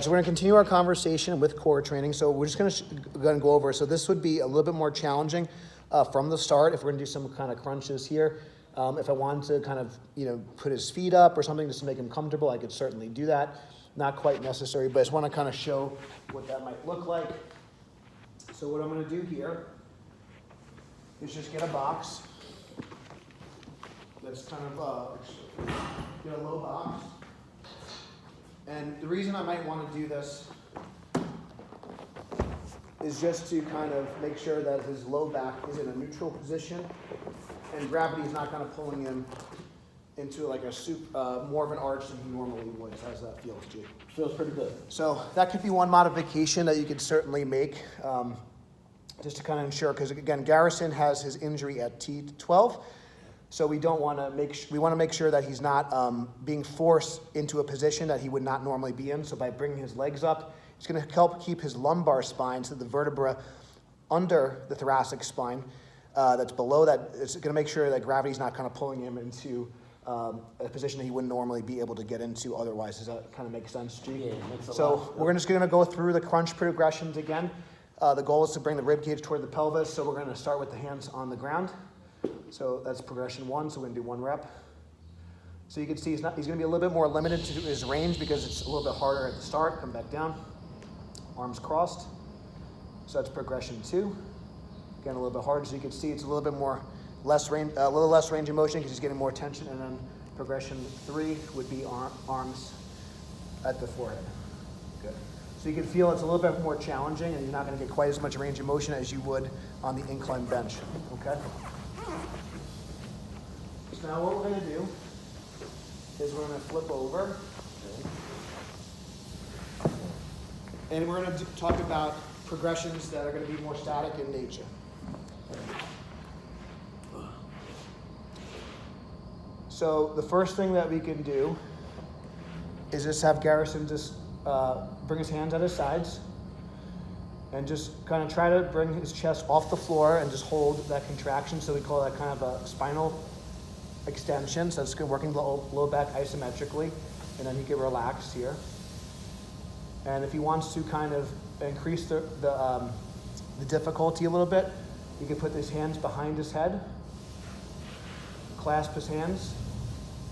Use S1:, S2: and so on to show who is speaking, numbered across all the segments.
S1: So we're going to continue our conversation with core training. So we're just going to go over. So this would be a little bit more challenging from the start if we're going to do some kind of crunches here. If I wanted to kind of, put his feet up or something just to make him comfortable, I could certainly do that. Not quite necessary, but I just want to kind of show what that might look like. So what I'm going to do here is just get a box. Let's kind of get a low box. And the reason I might want to do this is just to kind of make sure that his low back is in a neutral position and gravity is not kind of pulling him into like a more of an arch than he normally would. How's that feel, G?
S2: Feels pretty good.
S1: So that could be one modification that you could certainly make just to kind of ensure, because again, Garrison has his injury at T12. So we don't want to make sure that he's not being forced into a position that he would not normally be in. So by bringing his legs up, it's going to help keep his lumbar spine, so the vertebra under the thoracic spine that's below that. It's going to make sure that gravity's not kind of pulling him into a position that he wouldn't normally be able to get into otherwise. Does that kind of make sense, G?
S2: Yeah, it makes a lot.
S1: So we're just going to go through the crunch progressions again. The goal is to bring the rib cage toward the pelvis. So we're going to start with the hands on the ground. So that's progression 1, so we're going to do 1 rep. So you can see he's going to be a little bit more limited to his range because it's a little bit harder at the start. Come back down, arms crossed. So that's progression 2. Again, a little bit harder, so you can see it's a little bit less range of motion because he's getting more tension. And then progression 3 would be arms at the forehead. Good. So you can feel it's a little bit more challenging and you're not going to get quite as much range of motion as you would on the incline bench, okay? So now what we're going to do is we're going to flip over and we're going to talk about progressions that are going to be more static in nature. So the first thing that we can do is just have Garrison just bring his hands at his sides and just kind of try to bring his chest off the floor and just hold that contraction. So we call that kind of a spinal extension. So it's good, working the low back isometrically, and then he can relax here. And if he wants to kind of increase the difficulty a little bit, he can put his hands behind his head, clasp his hands.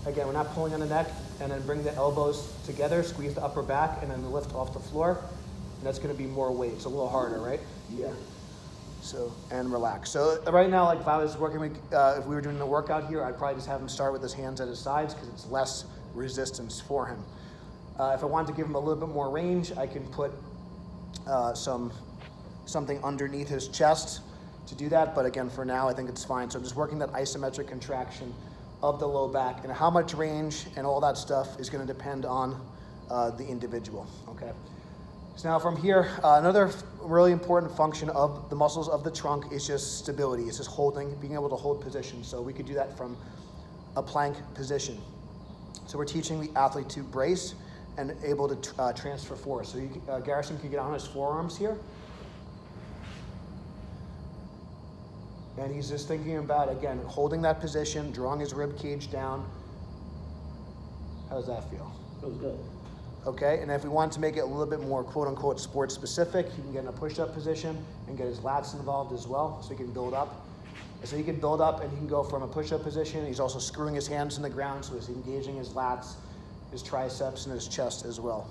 S1: Again, we're not pulling on the neck, and then bring the elbows together, squeeze the upper back, and then lift off the floor. And that's going to be more weight. It's a little harder, right?
S2: Yeah.
S1: So, and relax. So right now, like if I was working with, if we were doing the workout here, I'd probably just have him start with his hands at his sides because it's less resistance for him. If I wanted to give him a little bit more range, I can put something underneath his chest to do that. But again, for now, I think it's fine. So I'm just working that isometric contraction of the low back, and how much range and all that stuff is going to depend on the individual, okay? So now from here, another really important function of the muscles of the trunk is just stability. It's just being able to hold position. So we could do that from a plank position. So we're teaching the athlete to brace and able to transfer force. So Garrison can get on his forearms here. And he's just thinking about, again, holding that position, drawing his rib cage down. How does that feel?
S2: Feels good.
S1: Okay, and if we want to make it a little bit more quote-unquote sports specific, he can get in a push-up position and get his lats involved as well, so he can build up. So he can build up and he can go from a push-up position. He's also screwing his hands in the ground, so he's engaging his lats, his triceps, and his chest as well.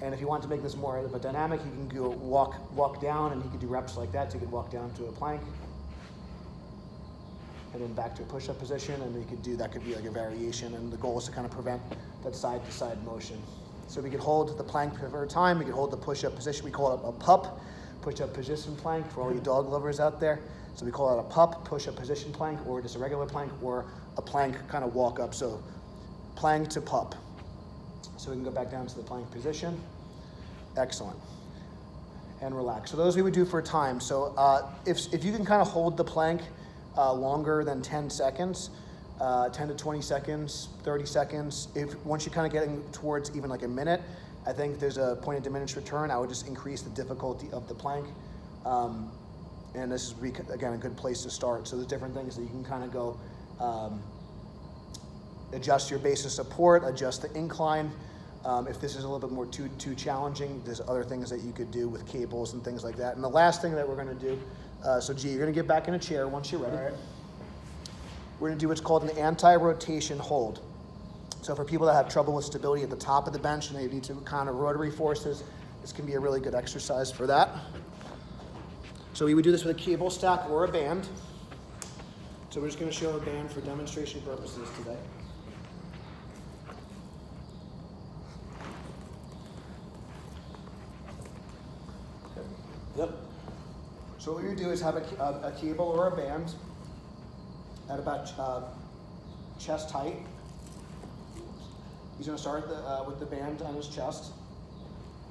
S1: And if you want to make this more of a dynamic, you can go walk down, and he can do reps like that. So he could walk down to a plank, and then back to a push-up position, and that could be like a variation, and the goal is to kind of prevent that side-to-side motion. So we could hold the plank for a time, we could hold the push-up position, we call it a pup, push-up position plank for all you dog lovers out there. So we call it a pup, push-up position plank, or just a regular plank, or a plank kind of walk up, so plank to pup. So we can go back down to the plank position. Excellent. And relax. So those we would do for time. So if you can kind of hold the plank longer than 10 seconds, 10 to 20 seconds, 30 seconds. Once you're kind of getting towards even like a minute, I think there's a point of diminished return. I would just increase the difficulty of the plank. And this is, again, a good place to start. So there's different things that you can kind of go adjust your base of support, adjust the incline, If this is a little bit more too challenging, there's other things that you could do with cables and things like that. And the last thing that we're gonna do, so G, you're gonna get back in a chair once you're ready.
S2: All right.
S1: We're gonna do what's called an anti-rotation hold. So for people that have trouble with stability at the top of the bench and they need to kind of rotary forces, this can be a really good exercise for that. So we would do this with a cable stack or a band. So we're just gonna show a band for demonstration purposes today.
S2: Yep.
S1: So what we do is have a cable or a band at about chest height. He's going to start with the band on his chest.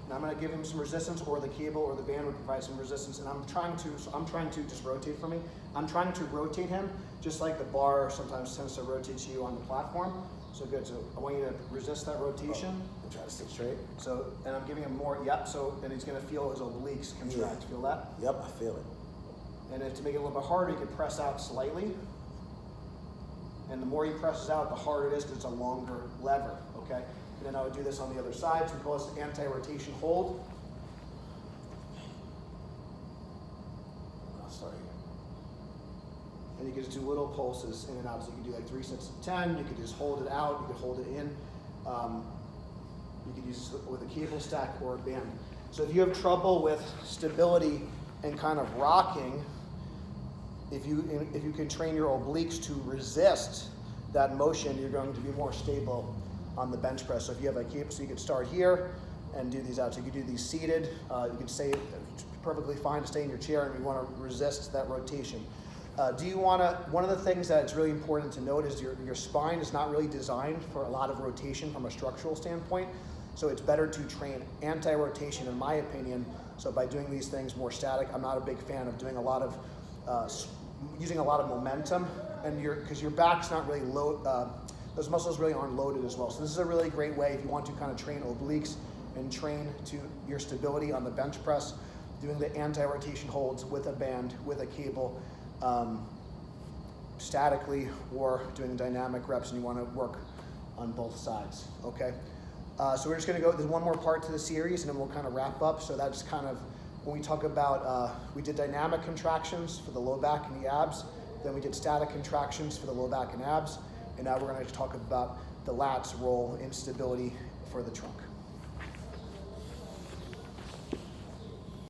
S1: And I'm going to give him some resistance, or the cable or the band would provide some resistance. And I'm trying to just rotate for me. I'm trying to rotate him just like the bar sometimes tends to rotate you on the platform. So good. So I want you to resist that rotation.
S2: And try to sit straight.
S1: So, and I'm giving him more, yep. So, and he's going to feel his obliques contract.
S2: Yeah.
S1: Feel that?
S2: Yep, I feel it.
S1: And then to make it a little bit harder, you can press out slightly. And the more he presses out, the harder it is because it's a longer lever, okay? And then I would do this on the other side. So we call this anti-rotation hold.
S2: I'll start here.
S1: And you can just do little pulses in and out. So you can do like 3 sets of 10. You could just hold it out. You could hold it in. You could use it with a cable stack or a band. So if you have trouble with stability and kind of rocking, if you can train your obliques to resist that motion, you're going to be more stable on the bench press. So if you have a cable, so you can start here and do these out. So you can do these seated. You can stay perfectly fine to stay in your chair, and you want to resist that rotation. Do you want to, one of the things that's really important to note is your spine is not really designed for a lot of rotation from a structural standpoint. So it's better to train anti-rotation, in my opinion. So by doing these things more static, I'm not a big fan of doing a lot of, using a lot of momentum, and because your back's not really those muscles really aren't loaded as well. So this is a really great way if you want to kind of train obliques and train to your stability on the bench press, doing the anti-rotation holds with a band, with a cable, statically, or doing dynamic reps, and you want to work on both sides, okay? So we're just gonna go, there's one more part to the series and then we'll kind of wrap up. So that's kind of, when we talk about, we did dynamic contractions for the low back and the abs, then we did static contractions for the low back and abs, and now we're gonna talk about the lats role in stability for the trunk.